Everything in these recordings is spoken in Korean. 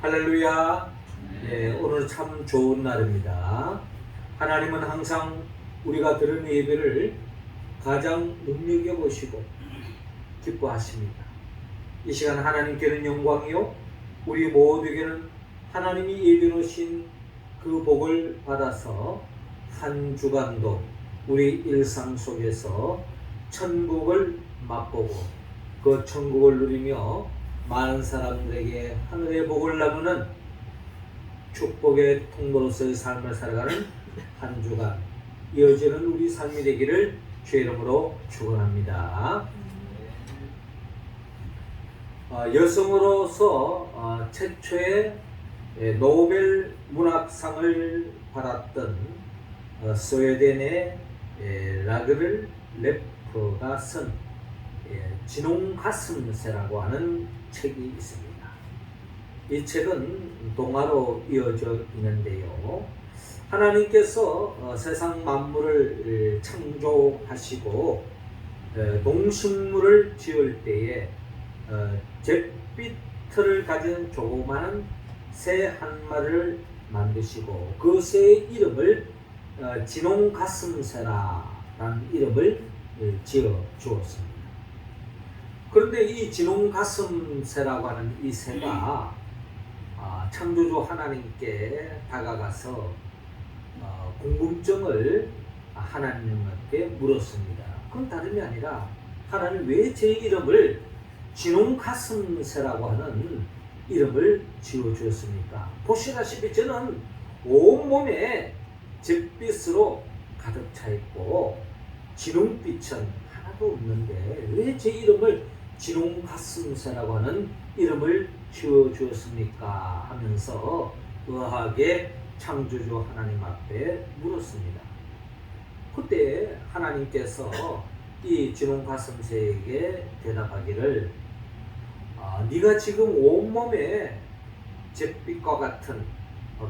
할렐루야. 네, 오늘 참 좋은 날입니다. 하나님은 항상 우리가 드리는 예배를 가장 눈여겨보시고 기뻐하십니다. 이 시간 하나님께는 영광이요, 우리 모두에게는 하나님이 예비놓으신 그 복을 받아서 한 주간도 우리 일상 속에서 천국을 맛보고 그 천국을 누리며 많은 사람들에게 하늘의 복을 나누는 축복의 통로로서의 삶을 살아가는 한 주간 이어지는 우리 삶이 되기를 주의 이름으로 축원합니다. 여성으로서 최초의 노벨 문학상을 받았던 스웨덴의 라그를 래퍼가 쓴 진홍가슴새라고 하는 책이 있습니다. 이 책은 동화로 이어져 있는데요. 하나님께서 세상 만물을 창조하시고 동식물을 지을 때에 잿빛을 가진 조그마한 새 한 마리를 만드시고 그 새의 이름을 진홍가슴새라는 이름을 지어 주었습니다. 그런데 이 진홍가슴새라고 하는 이 새가 창조주 하나님께 다가가서 궁금증을 하나님께 물었습니다. 그건 다름이 아니라 하나님 왜 제 이름을 진홍가슴새라고 하는 이름을 지어주었습니까? 보시다시피 저는 온몸에 잿빛으로 가득 차 있고 진홍빛은 하나도 없는데 왜 제 이름을 진홍가슴새라고 하는 이름을 지어주었습니까? 하면서 의하게 창조주 하나님 앞에 물었습니다. 그때 하나님께서 이 진홍가슴새에게 대답하기를 네가 지금 온몸에 잿빛과 같은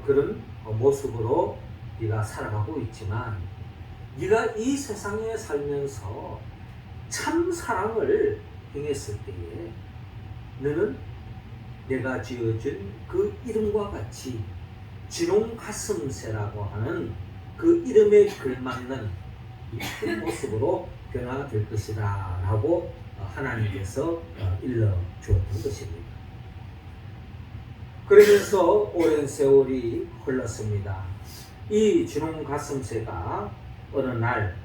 그런 모습으로 네가 살아가고 있지만 네가 이 세상에 살면서 참 사랑을 행했을 때에 너는 내가 지어준 그 이름과 같이 진홍가슴새라고 하는 그 이름에 걸맞는 이쁜 모습으로 변화될 것이다 라고 하나님께서 일러주었던 것입니다. 그러면서 오랜 세월이 흘렀습니다. 이 진홍가슴새가 어느 날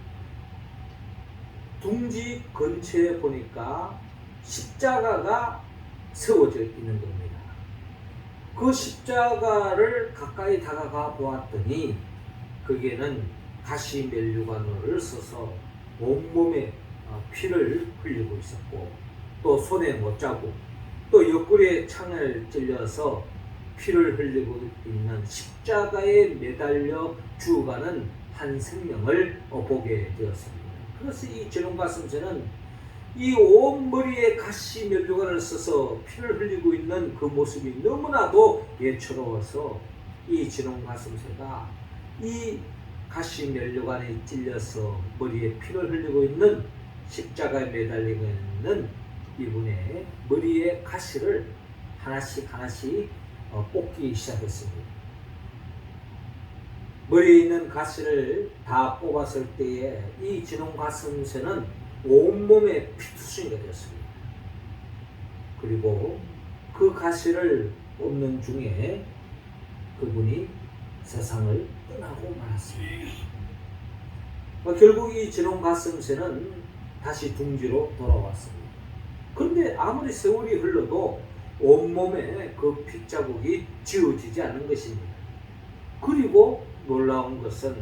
둥지 근처에 보니까 십자가가 세워져 있는 겁니다. 그 십자가를 가까이 다가가 보았더니 거기에는 가시면류관을 써서 온몸에 피를 흘리고 있었고 또 손에 못자국 또 옆구리에 창을 찔려서 피를 흘리고 있는 십자가에 매달려 죽어가는 한 생명을 보게 되었습니다. 그래서 이 진홍가슴새는 이 온 머리에 가시 면류관을 써서 피를 흘리고 있는 그 모습이 너무나도 예초로워서 이 진홍가슴새가 이 가시 면류관에 찔려서 머리에 피를 흘리고 있는 십자가에 매달리고 있는 이분의 머리에 가시를 하나씩 뽑기 시작했습니다. 머리에 있는 가시를 다 뽑았을 때에 이 진홍가슴새는 온몸에 피투성이가 되었습니다. 그리고 그 가시를 뽑는 중에 그분이 세상을 떠나고 말았습니다. 결국 이 진홍가슴새는 다시 둥지로 돌아왔습니다. 그런데 아무리 세월이 흘러도 온몸에 그 핏자국이 지워지지 않는 것입니다. 그리고 놀라운 것은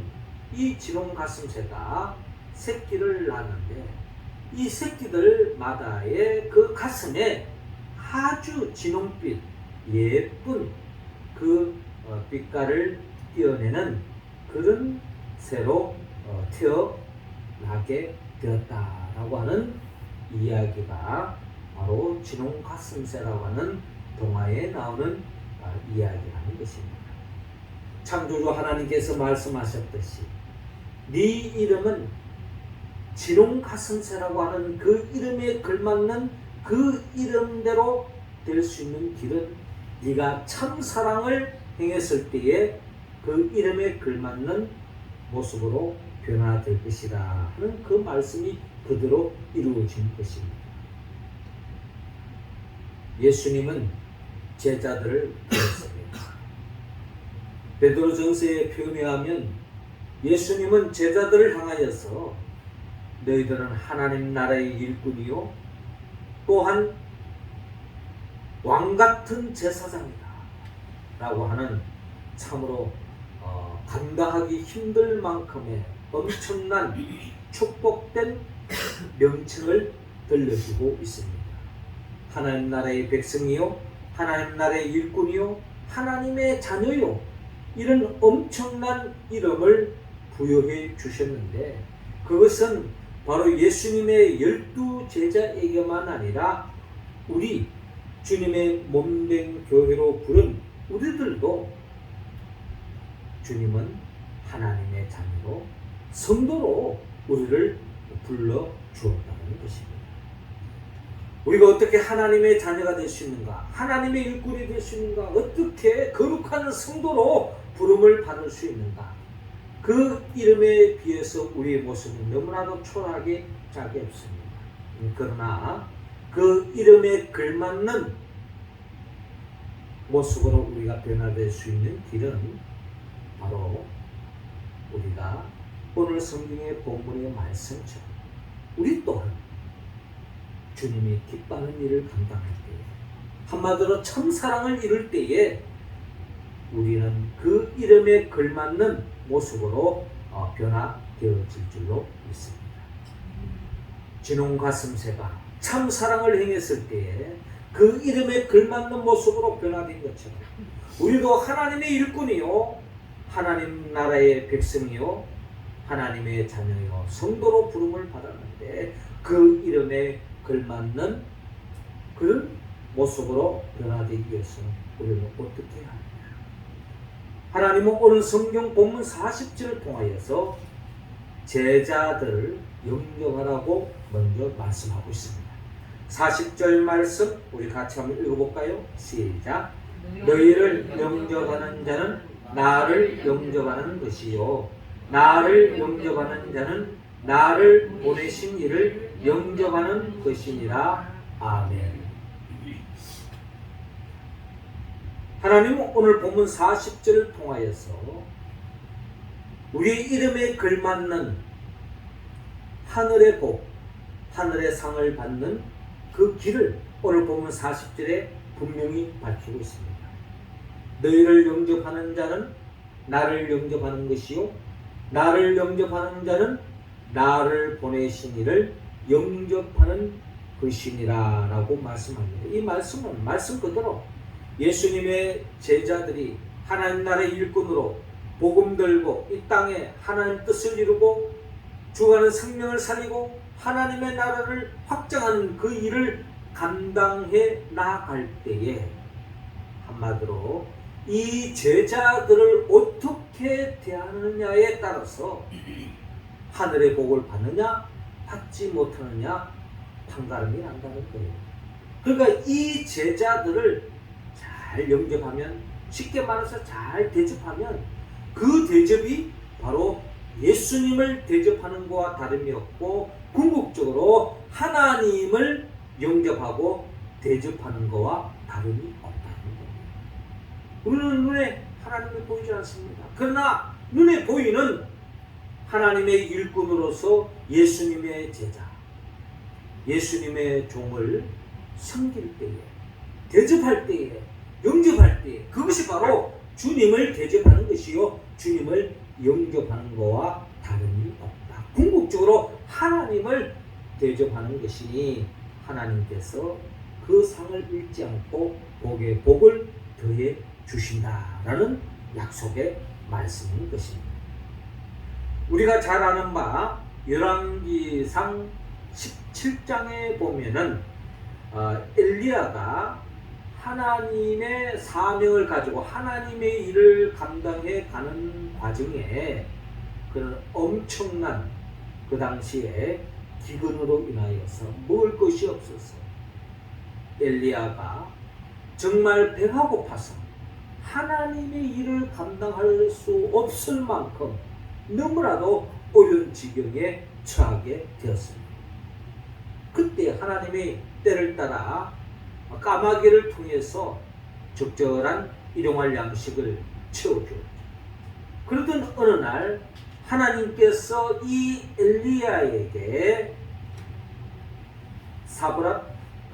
이 진홍가슴새가 새끼를 낳았는데 이 새끼들마다의 그 가슴에 아주 진홍빛 예쁜 그 빛깔을 띄어내는 그런 새로 태어나게 되었다라고 하는 이야기가 바로 진홍가슴새라고 하는 동화에 나오는 이야기라는 것입니다. 창조주 하나님께서 말씀하셨듯이 네 이름은 진홍가슴새라고 하는 그 이름에 걸맞는 그 이름대로 될 수 있는 길은 네가 참 사랑을 행했을 때에 그 이름에 걸맞는 모습으로 변화될 것이다 하는 그 말씀이 그대로 이루어진 것입니다. 예수님은 제자들을 부르셨습니다. 베드로전서의 표현에 하면 예수님은 제자들을 향하여서 너희들은 하나님 나라의 일꾼이요 또한 왕같은 제사장이다 라고 하는 참으로 감당하기 힘들 만큼의 엄청난 축복된 명칭을 들려주고 있습니다. 하나님 나라의 백성이요 하나님 나라의 일꾼이요 하나님의 자녀요 이런 엄청난 이름을 부여해 주셨는데 그것은 바로 예수님의 12 제자에게만 아니라 우리 주님의 몸된 교회로 부른 우리들도 주님은 하나님의 자녀로 성도로 우리를 불러 주었다는 것입니다. 우리가 어떻게 하나님의 자녀가 될 수 있는가? 하나님의 일꾼이 될 수 있는가? 어떻게 거룩한 성도로 부름을 받을 수 있는가? 그 이름에 비해서 우리의 모습은 너무나도 초라하게 짝이 없습니다. 그러나 그 이름에 걸맞는 모습으로 우리가 변화될 수 있는 길은 바로 우리가 오늘 성경의 본문의 말씀처럼 우리 또한 주님이 기뻐하는 일을 감당할 때에 한마디로 참사랑을 이룰 때에 우리는 그 이름에 걸맞는 모습으로 변화되어질 줄로 믿습니다. 진홍 가슴새가 참사랑을 행했을 때에 그 이름에 걸맞는 모습으로 변화된 것처럼 우리도 하나님의 일꾼이요 하나님 나라의 백성이요 하나님의 자녀요 성도로 부름을 받았는데 그 이름에 걸맞는 그런 모습으로 변화되기 위해서는 우리는 어떻게 해야 하느냐. 하나님은 오늘 성경 본문 40절을 통하여서 제자들을 영접하라고 먼저 말씀하고 있습니다. 40절 말씀 우리 같이 한번 읽어볼까요? 시작. 너희를 영접하는 자는 나를 영접하는 것이요 나를 영접하는 자는 나를 보내신 이를 영접하는 것이니라. 아멘. 하나님은 오늘 본문 40절을 통하여서 우리의 이름에 걸맞는 하늘의 복, 하늘의 상을 받는 그 길을 오늘 본문 40절에 분명히 밝히고 있습니다. 너희를 영접하는 자는 나를 영접하는 것이요 나를 영접하는 자는 나를 보내신 이를 영접하는 것이니라 라고 말씀합니다. 이 말씀은 말씀 그대로 예수님의 제자들이 하나님 나라의 일꾼으로 복음 들고 이 땅에 하나님 뜻을 이루고 죽어가는 생명을 살리고 하나님의 나라를 확장하는 그 일을 감당해 나아갈 때에 한마디로 이 제자들을 어떻게 대하느냐에 따라서 하늘의 복을 받느냐 받지 못하느냐 판가름이 난다는 거예요. 그러니까 이 제자들을 잘 영접하면 쉽게 말해서 잘 대접하면 그 대접이 바로 예수님을 대접하는 것과 다름이 없고 궁극적으로 하나님을 영접하고 대접하는 것과 다름이 없다는 거예요. 우리는 눈에 하나님이 보이지 않습니다. 그러나 눈에 보이는 하나님의 일꾼으로서 예수님의 제자, 예수님의 종을 섬길 때에, 대접할 때에, 영접할 때에 그것이 바로 주님을 대접하는 것이요 주님을 영접하는 것과 다름이 없다. 궁극적으로 하나님을 대접하는 것이니 하나님께서 그 상을 잃지 않고 복에 복을 더해 주신다라는 약속의 말씀인 것입니다. 우리가 잘 아는 바 열왕기상 17장에 보면은 엘리야가 하나님의 사명을 가지고 하나님의 일을 감당해 가는 과정에 그런 엄청난 그 당시에 기근으로 인하여서 먹을 것이 없어서 엘리야가 정말 배가 고파서 하나님의 일을 감당할 수 없을 만큼 너무나도 어려운 지경에 처하게 되었습니다. 그때 하나님의 때를 따라 까마귀를 통해서 적절한 일용할 양식을 채워주었죠. 그러던 어느 날 하나님께서 이 엘리야에게 사브랏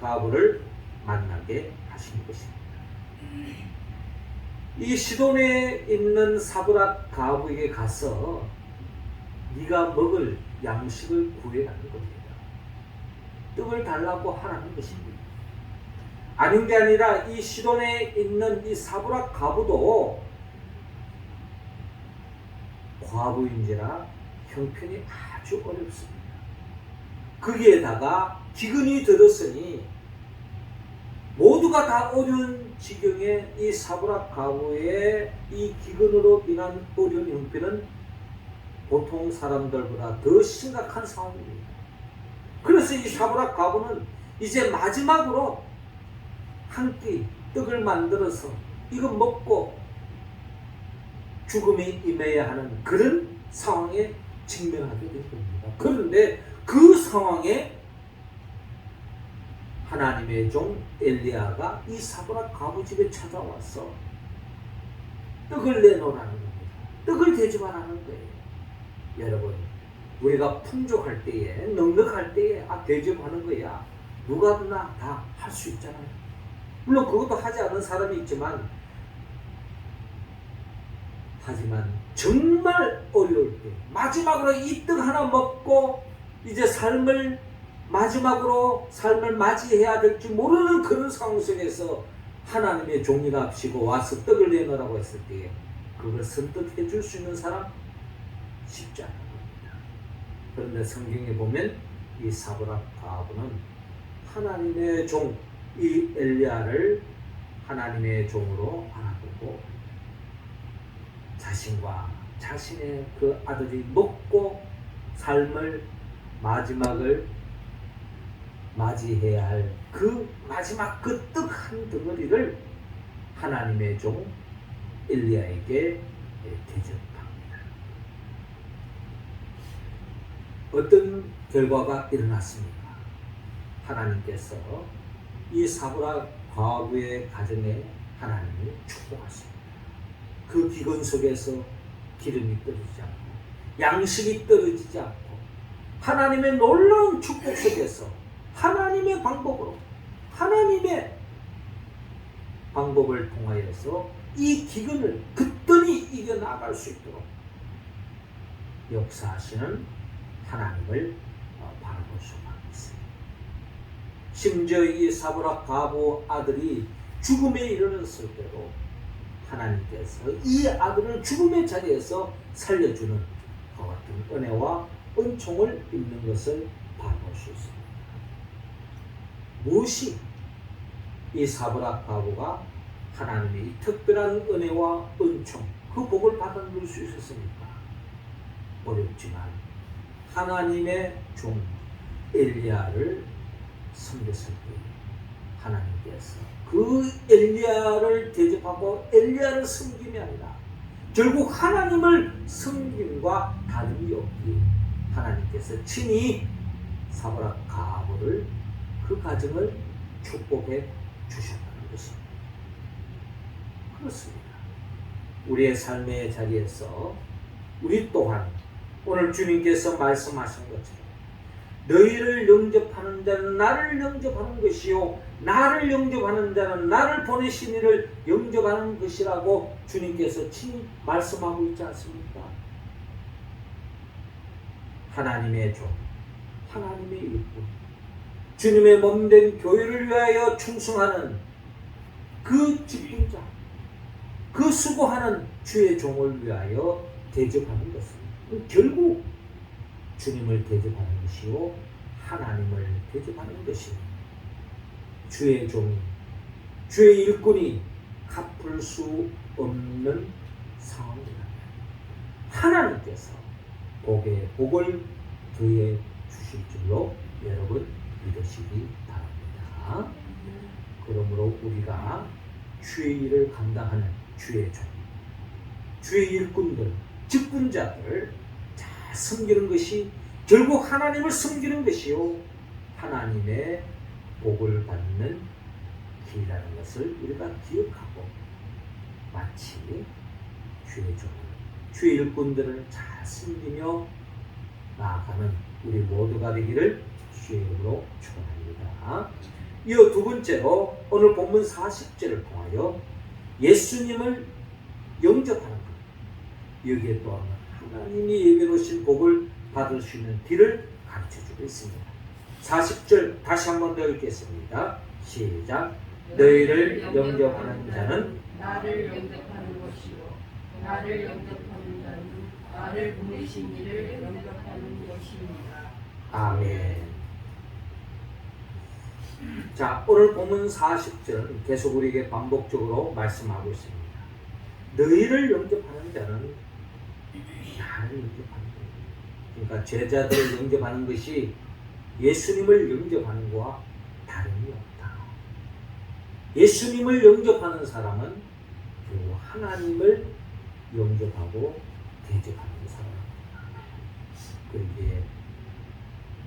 가브를 만나게 하신 것입니다. 이 시돈에 있는 사브랏 가브에게 가서 네가 먹을 양식을 구해라는 겁니다. 떡을 달라고 하라는 것입니다. 아닌 게 아니라 이 시돈에 있는 이 사브랏 가브도 과부인지라 형편이 아주 어렵습니다. 거기에다가 기근이 들었으니 모두가 다 어려운 지경에 이 사브랏 가부의 이 기근으로 인한 어려운 형편은 보통 사람들보다 더 심각한 상황입니다. 그래서 이 사브랏 가부는 이제 마지막으로 한 끼 떡을 만들어서 이거 먹고 죽음에 임해야 하는 그런 상황에 직면하게 된 겁니다. 그런데 그 상황에 하나님의 종 엘리야가 이 사브랏 가부 집에 찾아와서 떡을 내놓으라는 겁니다. 떡을 대접하라는 거예요. 여러분, 우리가 풍족할 때에, 넉넉할 때에 대접하는 거야. 누구나 다 할 수 있잖아요. 물론 그것도 하지 않은 사람이 있지만, 하지만 정말 어려울 때 마지막으로 이 떡 하나 먹고 이제 마지막으로 삶을 맞이해야 될지 모르는 그런 상황 속에서 하나님의 종이랍시고 와서 떡을 내놓으라고 했을 때 그걸 선뜻해 줄 수 있는 사람 쉽지 않은 겁니다. 그런데 성경에 보면 이 사브랏 가부는 하나님의 종 이 엘리야를 하나님의 종으로 알아보고 자신과 자신의 그 아들이 먹고 삶을 마지막을 맞이해야 할 그 마지막 그 떡 한 덩어리를 하나님의 종 엘리야에게 대접합니다. 어떤 결과가 일어났습니까? 하나님께서 이 사브랏 가부의 가정에 하나님을 축복하십니다. 그 기근 속에서 기름이 떨어지지 않고 양식이 떨어지지 않고 하나님의 놀라운 축복 속에서 하나님의 방법을 통하여서 이 기근을 굳건히 이겨나갈 수 있도록 역사하시는 하나님을 바라볼 수가 있습니다. 심지어 이 사브랏 가부 아들이 죽음에 이르렀을 때도 하나님께서 이 아들을 죽음의 자리에서 살려주는 그와 같은 은혜와 은총을 입는 것을 바라볼 수 있습니다. 무엇이 이 사브랏 가부가 하나님의 이 특별한 은혜와 은총, 그 복을 받아들일 수 있었습니까? 어렵지만 하나님의 종 엘리야를 섬겼을 때 하나님께서 그 엘리야를 대접하고 엘리야를 섬김이 아니라 결국 하나님을 섬김과 다름이 없기 하나님께서 친히 사브랏 가부를 그 가정을 축복해 주셨다는 것입니다. 그렇습니다. 우리의 삶의 자리에서 우리 또한 오늘 주님께서 말씀하신 것처럼 너희를 영접하는 자는 나를 영접하는 것이요 나를 영접하는 자는 나를 보내신 이를 영접하는 것이라고 주님께서 친히 말씀하고 있지 않습니까? 하나님의 종, 하나님의 일꾼, 주님의 몸된 교회를 위하여 충성하는 그 직분자, 그 수고하는 주의 종을 위하여 대접하는 것은 결국 주님을 대접하는 것이요 하나님을 대접하는 것입니다. 주의 종이, 주의 일꾼이 갚을 수 없는 상황이라면 하나님께서 복에 복을 더해 주실 줄로 여러분 믿으시기 바랍니다. 그러므로 우리가 주의 일을 감당하는 주의 종, 주의 일꾼들, 직분자들을 잘 섬기는 것이 결국 하나님을 섬기는 것이요 하나님의 복을 받는 길이라는 것을 우리가 기억하고 마치 주의 종을, 주의 일꾼들을 잘 섬기며 나아가는 우리 모두가 되기를 주의 이름으로 축원합니다. 이어 두 번째로 오늘 본문 40절을 통하여 예수님을 영접하는 것, 여기에 또한 하나님이 예배로신 복을 받을 수 있는 길을 가르쳐주고 있습니다. 40절 다시 한번 더 읽겠습니다. 시작. 너희를 영접하는 자는 나를 영접하는 것이요 나를 영접하는 자는 나를 보내신 이를 영접하는 것입니다. 아멘. 자, 오늘 본문 40절은 계속 우리에게 반복적으로 말씀하고 있습니다. 너희를 영접하는 자는 나를 영접하는 거예요. 그러니까 제자들을 영접하는 것이 예수님을 영접하는 것과 다름이 없다. 예수님을 영접하는 사람은 결국 하나님을 영접하고 대접하는 사람입니다. 그러기에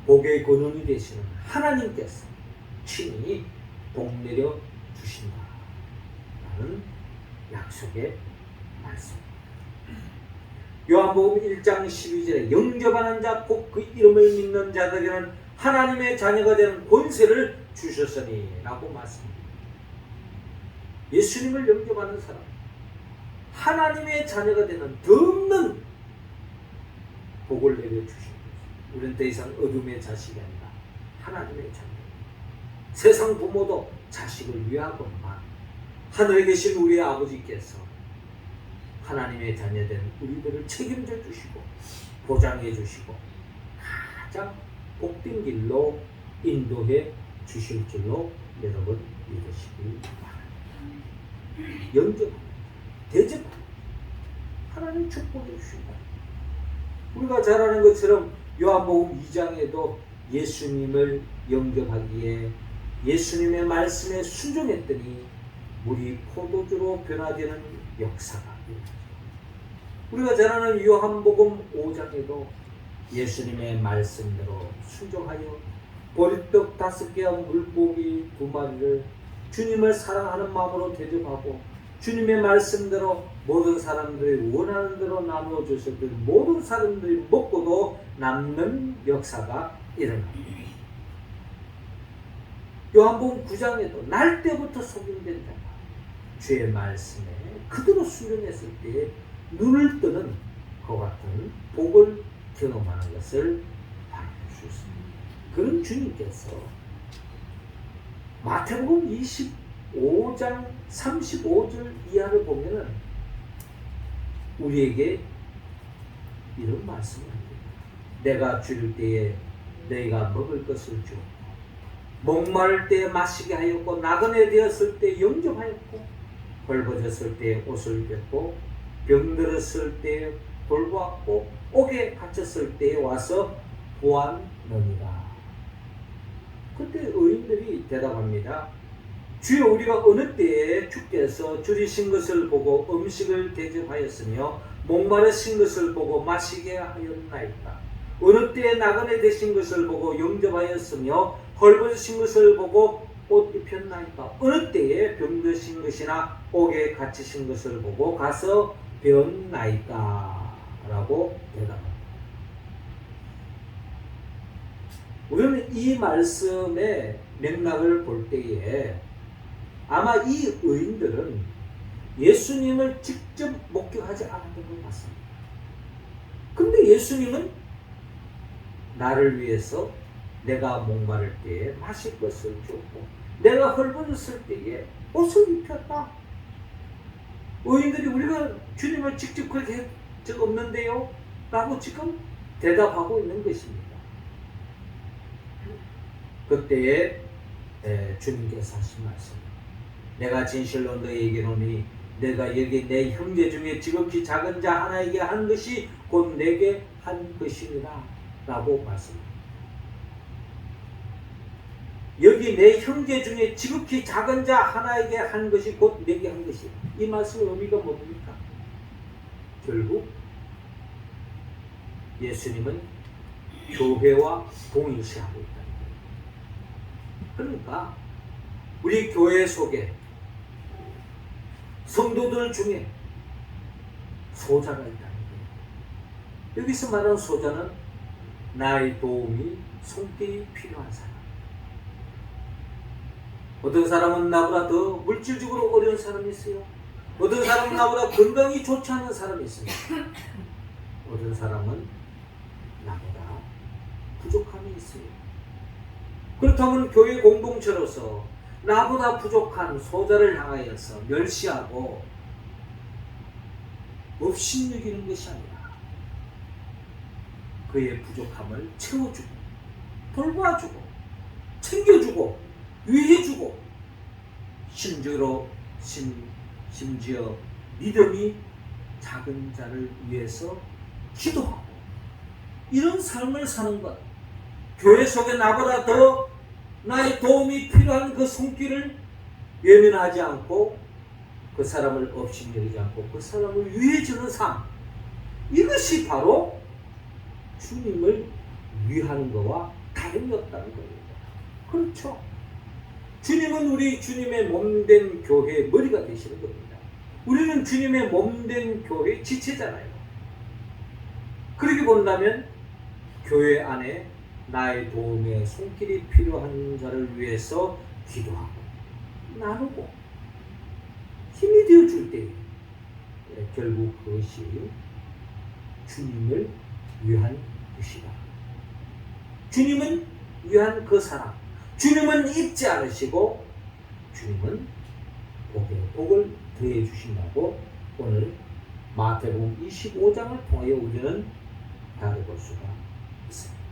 복의 근원이 되시는 하나님께서 친히 복 내려 주신다라는 약속의 말씀입니다. 요한복음 1장 12절에 영접하는 자 곧 그 이름을 믿는 자들에게는 하나님의 자녀가 되는 권세를 주셨으니 라고 말씀합니다. 예수님을 영접하는 사람, 하나님의 자녀가 되는 더 없는 복을 내려주신 것입니다. 우리는 더 이상 어둠의 자식이 아니라 하나님의 자녀. 세상 부모도 자식을 위하건만 하늘에 계신 우리 아버지께서 하나님의 자녀된 우리들을 책임져 주시고 보장해 주시고 가장 복된 길로 인도해 주실 줄로 여러분 믿으시기 바랍니다. 영접하는, 대접하는 하나님 축복해 주신다. 우리가 잘 아는 것처럼 요한복음 2장에도 예수님을 영접하기에 예수님의 말씀에 순종했더니 물이 포도주로 변화되는 역사가 일어나죠. 우리가 잘 아는 요한복음 5장에도 예수님의 말씀대로 순종하여 보리떡 5개와 물고기 2마리를 주님을 사랑하는 마음으로 대접하고 주님의 말씀대로 모든 사람들이 원하는 대로 나누어 줬을 때 모든 사람들이 먹고도 남는 역사가 일어납니다. 요한복음 9장에도 날 때부터 속임된 자가 주의 말씀에 그대로 순종했을 때 눈을 뜨는 그와 같은 복을 경험하는 것을 바라볼 수 있습니다. 그런 주님께서 마태복음 25장 35절 이하를 보면은 우리에게 이런 말씀을 합니다. 내가 줄일 때에 너희가 먹을 것을 주었고 목마를 때에 마시게 하였고 나그네 되었을 때 영접하였고 벌거졌을 때에 옷을 입혔고 병들었을 때에 돌보았고 옥에 갇혔을 때에 와서 보았느니라. 그때 의인들이 대답합니다. 주여 우리가 어느 때에 주께서 줄이신 것을 보고 음식을 대접하였으며 목마르신 것을 보고 마시게 하였나이까. 어느 때에 나그네 되신 것을 보고 영접하였으며 헐벗으신 것을 보고 옷 입혔나이까. 어느 때에 병드신 것이나 옥에 갇히신 것을 보고 가서 배웠나이까 라고 대답합니다. 우리는 이 말씀의 맥락을 볼 때에 아마 이 의인들은 예수님을 직접 목격하지 않았던 것 같습니다. 근데 예수님은 나를 위해서 내가 목마를 때에 마실 것을 줬고 내가 헐벗었을 때에 옷을 입혔다. 의인들이 우리가 주님을 직접 그렇게 한 적 없는데요? 라고 지금 대답하고 있는 것입니다. 그때에 주님께서 하신 말씀, 내가 진실로 너희에게 이르노니 내가 여기 내 형제 중에 지극히 작은 자 하나에게 한 것이 곧 내게 한 것이니라 라고 말씀합니다. 너희 내 형제 중에 지극히 작은 자 하나에게 한 것이 곧 내게 한 것이. 이 말씀의 의미가 뭡니까? 결국 예수님은 교회와 동일시하고 있다는 거예요. 그러니까 우리 교회 속에 성도들 중에 소자가 있다는 거예요. 여기서 말하는 소자는 나의 도움이 손길이 필요한 사람. 어떤 사람은 나보다 더 물질적으로 어려운 사람이 있어요. 어떤 사람은 나보다 건강이 좋지 않은 사람이 있습니다. 어떤 사람은 나보다 부족함이 있어요. 그렇다면 교회 공동체로서 나보다 부족한 소자를 향하여서 멸시하고 없인 여기는 것이 아니라 그의 부족함을 채워주고 돌봐주고 챙겨주고 위해주고 심지어 믿음이 작은 자를 위해서 기도하고 이런 삶을 사는 것. 교회 속에 나보다 더 나의 도움이 필요한 그 손길을 외면하지 않고 그 사람을 업신여기지 않고 그 사람을 위해주는 삶. 이것이 바로 주님을 위하는 것과 다름이 없다는 겁니다. 그렇죠. 주님은 우리 주님의 몸된 교회의 머리가 되시는 겁니다. 우리는 주님의 몸된 교회의 지체잖아요. 그렇게 본다면 교회 안에 나의 도움에 손길이 필요한 자를 위해서 기도하고 나누고 힘이 되어줄 때 결국 그것이 주님을 위한 것이다. 주님은 위한 그 사람, 주님은 잊지 않으시고 주님은 복을 더해 주신다고 오늘 마태복음 25장을 통하여 우리는 다뤄볼 수가 있습니다.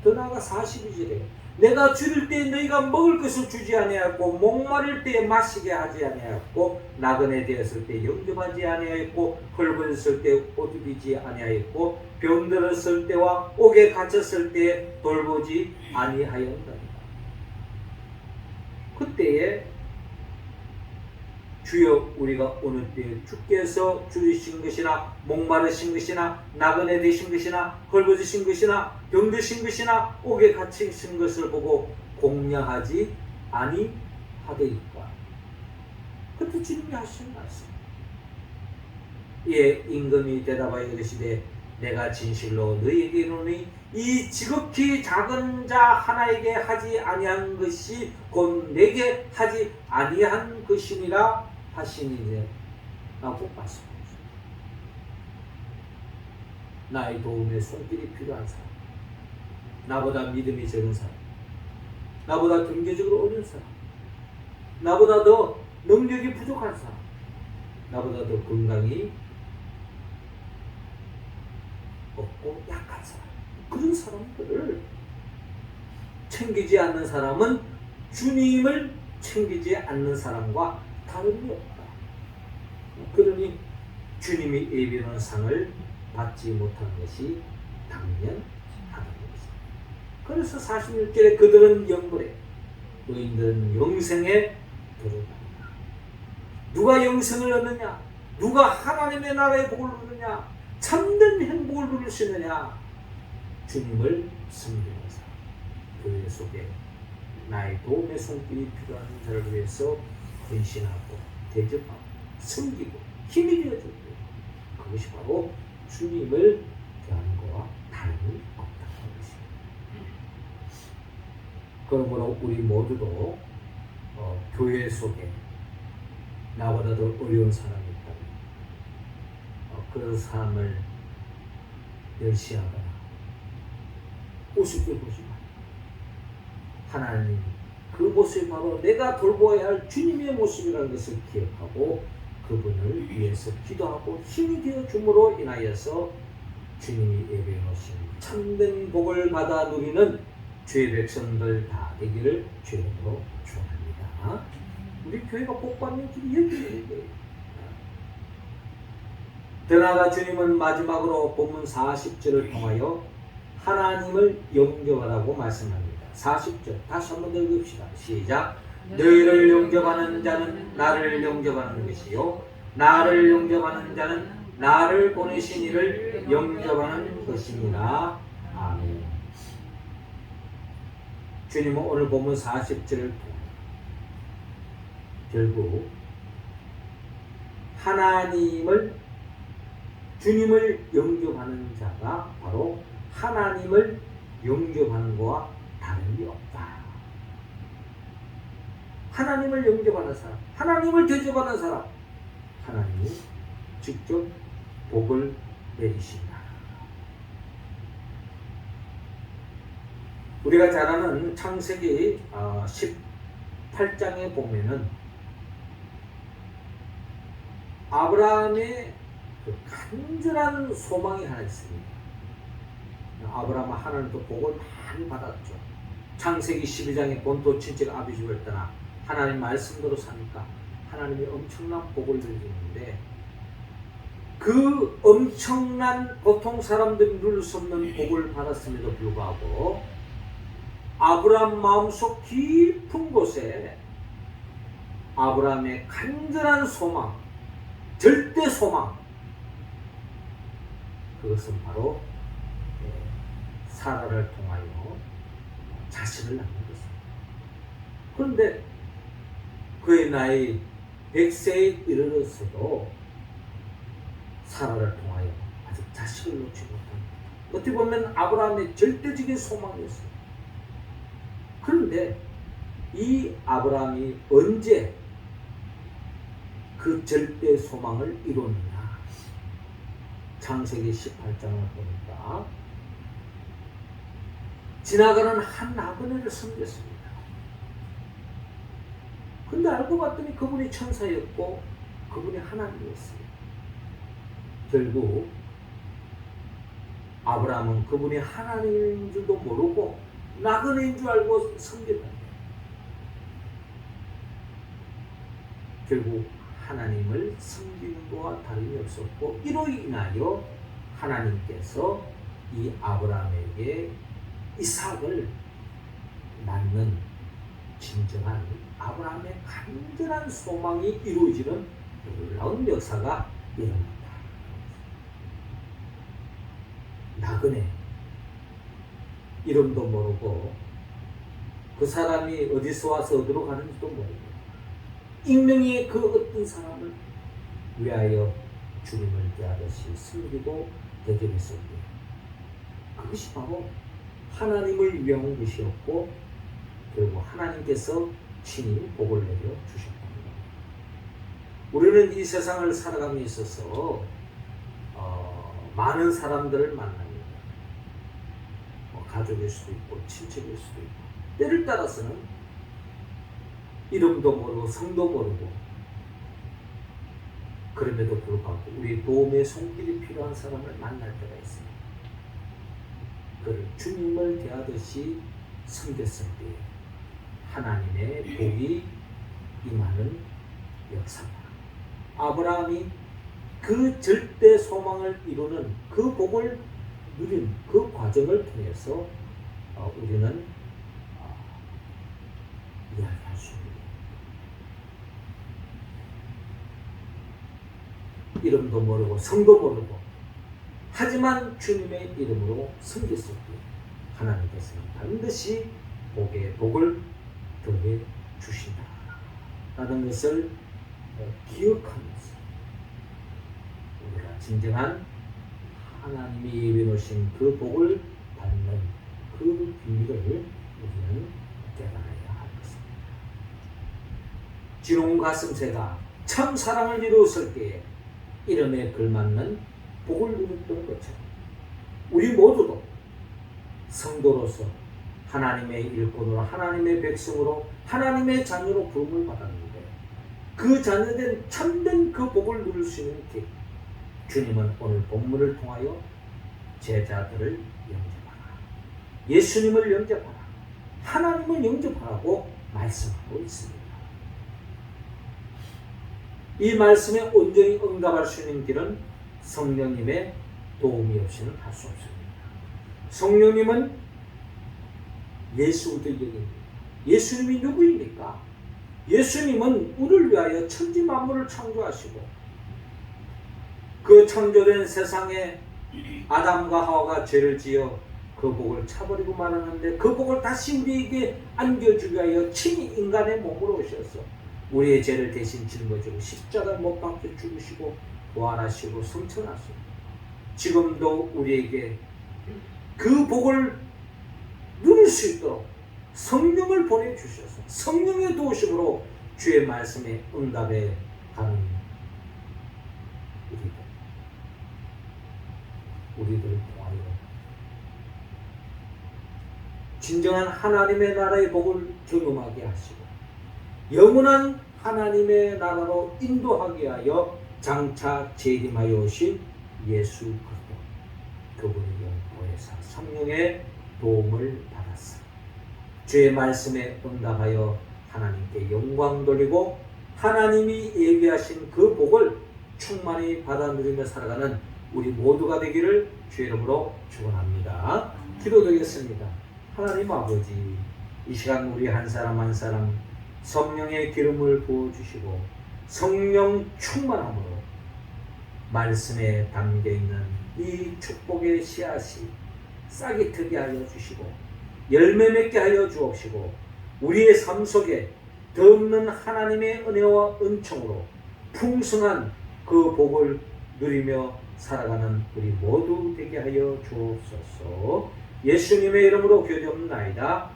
더 나아가 42절에 내가 줄일 때 너희가 먹을 것을 주지 아니하였고 목마를 때 마시게 하지 아니하였고 나그네 되었을 때 영접하지 아니하였고 헐벗었을 때 옷 입히지 아니하였고 병들었을 때와 옥에 갇혔을 때 돌보지 아니하였다. 그때에 주여 우리가 어느 때 주께서 줄이신 것이나 목마르신 것이나 나그네 되신 것이나 헐벗으신 것이나 병드신 것이나 옥에 갇히신 것을 보고 공양하지 아니하더이까. 그때 주님이 하신 말씀. 예, 임금이 대답하여 이르시되 내가 진실로 너희에게 이르노니 이 지극히 작은 자 하나에게 하지 아니한 것이 곧 내게 하지 아니한 것이니라 하시니 라고 말씀하셨습니다. 나의 도움에 손길이 필요한 사람, 나보다 믿음이 적은 사람, 나보다 경제적으로 어려운 사람, 나보다 더 능력이 부족한 사람, 나보다 더 건강이 없고 약한 사람, 그런 사람들을 챙기지 않는 사람은 주님을 챙기지 않는 사람과 다름이 없다. 그러니 주님이 예비하는 상을 받지 못한 것이 당연하다는 것입니다. 그래서 46절에 그들은 영벌에 너희들은 영생에 들어간다. 누가 영생을 얻느냐? 누가 하나님의 나라의 복을 누리느냐? 참된 행복을 누릴 수 있느냐? 주님을 섬기는 사람. 교회 속에 나의 도움의 손길이 필요한 자를 위해서 헌신하고 대접하고 섬기고 힘이 되어줄 때 그것이 바로 주님을 대하는 것과 다름이 없다는 것입니다. 그러므로 우리 모두도 교회 속에 나보다 더 어려운 사람이 있다면 그 사람을 멸시하거나 우습게 보지 마. 하나님 그 모습이 바로 내가 돌보아야 할 주님의 모습이라는 것을 기억하고 그분을 위해서 기도하고 힘이 되어 줌으로 인하여서 주님이 예배해 놓으신 참된 복을 받아 누리는 주의 백성들 다 되기를 주님으로 축원합니다. 우리 교회가 복받는 길이 여기에 더 나아가 주님은 마지막으로 본문 40절을 통하여 하나님을 영접하라고 말씀합니다. 40절 다시 한번 더 읽읍시다. 시작. 너희를 영접하는 자는 나를 영접하는 것이요 나를 영접하는 자는 나를 보내신 이를 영접하는 것입니다. 아멘. 주님은 오늘 보면 40절을 통해 결국 주님을 영접하는 자가 바로 하나님을 영접하는 것과 다름이 없다. 하나님을 영접하는 사람, 하나님을 대접하는 사람, 하나님이 직접 복을 내리신다. 우리가 잘 아는 창세기 18장에 보면은 아브라함의 그 간절한 소망이 하나 있습니다. 아브라함은 하나님 또 복을 많이 받았죠. 창세기 12장에 본토 친척 아비집을 떠나 하나님 말씀대로 사니까 하나님이 엄청난 복을 주시는데 그 엄청난 보통 사람들이 누릴 수 없는 복을 받았음에도 불구하고 아브라함 마음속 깊은 곳에 아브라함의 간절한 소망, 절대 소망, 그것은 바로 사라를 통하여 자식을 낳는 것입니다. 그런데 그의 나이 100세에 이르렀어도 사라를 통하여 아직 자식을 놓지 못합니다. 어떻게 보면 아브라함의 절대적인 소망이었어요. 그런데 이 아브라함이 언제 그 절대 소망을 이뤘느냐? 창세기 18장을 보니까 지나가는 한 나그네를 섬겼습니다. 근데 알고 봤더니 그분이 천사였고 그분이 하나님이었어요. 결국 아브라함은 그분이 하나님인 줄도 모르고 나그네인 줄 알고 섬겼는데 결국 하나님을 섬기는 것과 다름이 없었고 이로 인하여 하나님께서 이 아브라함에게 이삭을 낳는 진정한 아브라함의 간절한 소망이 이루어지는 놀라운 역사가 일어납니다. 나그네 이름도 모르고 그 사람이 어디서 와서 어디로 가는지도 모르고 익명의 그 어떤 사람을 위하여 주님을 대하듯이 숨기고 대접했었기에 그것이 바로 하나님을 위한 것이었고 결국 하나님께서 친히 복을 내려 주셨답니다. 우리는 이 세상을 살아감에 있어서 많은 사람들을 만납니다. 가족일 수도 있고 친척일 수도 있고 때를 따라서는 이름도 모르고 성도 모르고 그럼에도 불구하고 우리 도움의 손길이 필요한 사람을 만날 때가 있습니다. 그를 주님을 대하듯이 섬겼을 때 하나님의 복이 임하는 역사입니다. 아브라함이 그 절대 소망을 이루는 그 복을 누린 그 과정을 통해서 우리는 이야기할 수 있습니다. 이름도 모르고 성도 모르고 하지만 주님의 이름으로 섬겼을 때 하나님께서는 반드시 복을 더해 주신다 라는 것을 기억하면서 우리가 진정한 하나님이 예비해 놓으신 그 복을 받는 그 비밀을 우리는 깨달아야 할 것입니다. 진홍 가슴새가 참 사랑을 이루었을 때에 이름에 걸맞는 복을 누렸던 것처럼 우리 모두도 성도로서 하나님의 일꾼으로 하나님의 백성으로 하나님의 자녀로 부름을 받았는데 그 자녀된 참된 그 복을 누릴 수 있는 길 주님은 오늘 본문을 통하여 제자들을 영접하라, 예수님을 영접하라, 하나님을 영접하라고 말씀하고 있습니다. 이 말씀에 온전히 응답할 수 있는 길은 성령님의 도움이 없이는 할 수 없습니다. 성령님은 예수 그리스도입니다. 예수님이 누구입니까? 예수님은 우리를 위하여 천지 만물을 창조하시고 그 창조된 세상에 아담과 하와가 죄를 지어 그 복을 차버리고 말았는데 그 복을 다시 우리에게 안겨주기 위하여 친히 인간의 몸으로 오셔서 우리의 죄를 대신 짊어지고 십자가에 못 박혀 죽으시고 부활하시고 승천하시고 지금도 우리에게 그 복을 누릴 수 있도록 성령을 보내주셔서 성령의 도우심으로 주의 말씀에 응답해 가는 우리들을 통하여 진정한 하나님의 나라의 복을 경험하게 하시고 영원한 하나님의 나라로 인도하게 하여 장차 재림하여 오신 예수 그리스도 그분에게 보혜사 성령의 도움을 받았사 주의 말씀에 응답하여 하나님께 영광 돌리고 하나님이 예비하신 그 복을 충만히 받아 누리며 살아가는 우리 모두가 되기를 주의 이름으로 축원합니다. 기도드리겠습니다. 하나님 아버지, 이 시간 우리 한 사람 한 사람 성령의 기름을 부어주시고 성령 충만함으로 말씀에 담겨있는 이 축복의 씨앗이 싹이 트게 하여 주시고 열매 맺게 하여 주옵시고 우리의 삶 속에 덧없는 하나님의 은혜와 은총으로 풍성한 그 복을 누리며 살아가는 우리 모두 되게 하여 주옵소서. 예수님의 이름으로 기도합나이다.